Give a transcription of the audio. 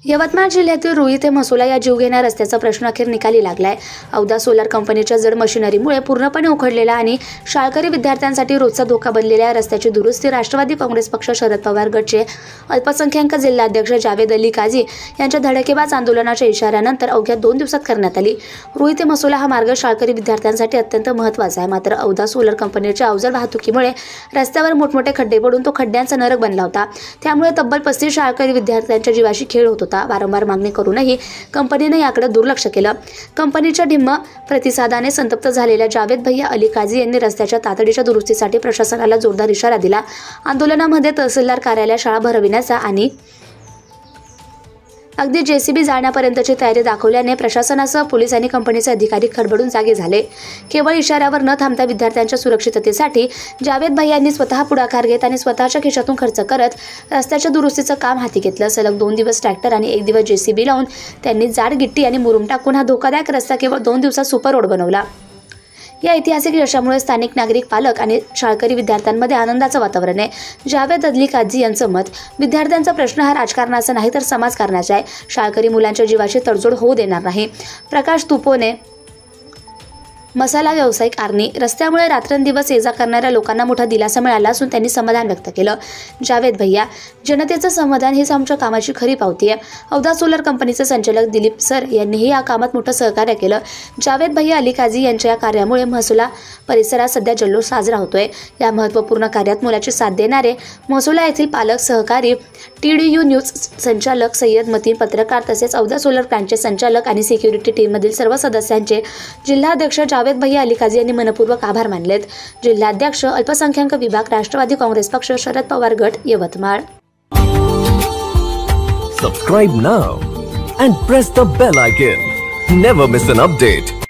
यवतमाळ जिल्ह्यातील रुई ते म्हसोला या जीवघेण्या रस्त्याचा प्रश्न अखेर निकाली लागलाय. अवधा सोलार कंपनीच्या जड मशिनरीमुळे पूर्णपणे उखडलेला आणि शाळकरी विद्यार्थ्यांसाठी रोजचा धोका बनलेल्या या रस्त्याची दुरुस्ती राष्ट्रवादी काँग्रेस पक्ष शरद पवार गटचे अल्पसंख्याक जिल्हाध्यक्ष जावेद अली काझी यांच्या धडकेबाज आंदोलनाच्या इशाऱ्यानंतर अवघ्या 2 दिवसात करण्यात आली. रुई ते म्हसोला हा मार्ग शाळकरी विद्यार्थ्यांसाठी अत्यंत महत्त्वाचा आहे. मात्र अवधा सोलार कंपनीच्या अवजड वाहतुकीमुळे रस्त्यावर मोठमोठे खड्डे पडून तो खड्ड्यांचा नरक बनला होता. त्यामुळे तब्बल 35 शाळकरी विद्यार्थ्यांच्या जीवाशी खेळ होत होता. वारंवार मागणी करूनही कंपनीने याकडे दुर्लक्ष केलं. कंपनीच्या ढिम्म प्रतिसादाने संतप्त झालेल्या जावेद भैया अली काझी यांनी रस्त्याच्या तातडीच्या दुरुस्तीसाठी प्रशासनाला जोरदार इशारा दिला. आंदोलनामध्ये तहसीलदार कार्यालय, शाळा भरविण्याचा आणि अगदी JCB जाळण्यापर्यंतची तयारी दाखवल्याने प्रशासनासह पोलीस आणि कंपनीचे अधिकारी खडबडून जागे झाले. केवळ इशाऱ्यावर न थांबता विद्यार्थ्यांच्या सुरक्षिततेसाठी जावेद भैया यांनी स्वतः पुढाकार घेत आणि स्वतःच्या खिशातून खर्च करत रस्त्याच्या दुरुस्तीचं काम हाती घेतलं. सलग 2 दिवस ट्रॅक्टर आणि 1 दिवस JCB लावून त्यांनी जाड गिट्टी आणि मुरुम टाकून हा धोकादायक रस्ता केवळ 2 दिवसात सुपर रोड बनवला. या ऐतिहासिक यशामुळे स्थानिक नागरिक, पालक आणि शाळकरी विद्यार्थ्यांमध्ये आनंदाचं वातावरण आहे. जावेद अली काझी यांचं मत, विद्यार्थ्यांचा प्रश्न हा राजकारणाचा नाही तर समाजकारणाचा आहे. शाळकरी मुलांच्या जीवाशी तडजोड होऊ देणार नाही. प्रकाश तुपोने, मसाला व्यावसायिक आर्नी, रस्त्यामुळे रात्रंदिवस ये-जा करणाऱ्या लोकांना मोठा दिलासा मिळाला असून त्यांनी समाधान व्यक्त केलं. जावेद भैया, जनतेचं समाधान हीच आमच्या कामाची खरी पावती आहे. अवधा सोलार कंपनीचे संचालक दिलीप सर यांनीही या कामात मोठं सहकार्य केलं. जावेद भैया अली काझी यांच्या या कार्यामुळे म्हसोला परिसरात सध्या जल्लोष साजरा होतोय. या महत्त्वपूर्ण कार्यात मोलाची साथ देणारे म्हसोला येथील पालक, सहकारी, TDU न्यूज संचालक सय्यद मतीन, पत्रकार तसेच अवधा सोलार प्लांटचे संचालक आणि सिक्युरिटी टीममधील सर्व सदस्यांचे जिल्हाध्यक्ष जावेद भैया अली काझी यांनी मनपूर्वक आभार मानलेत. जिल्हाध्यक्ष अल्पसंख्याक विभाग, राष्ट्रवादी काँग्रेस पक्ष, शरद पवार गट, Yavatmal. Subscribe now and press the bell icon. Never miss an update.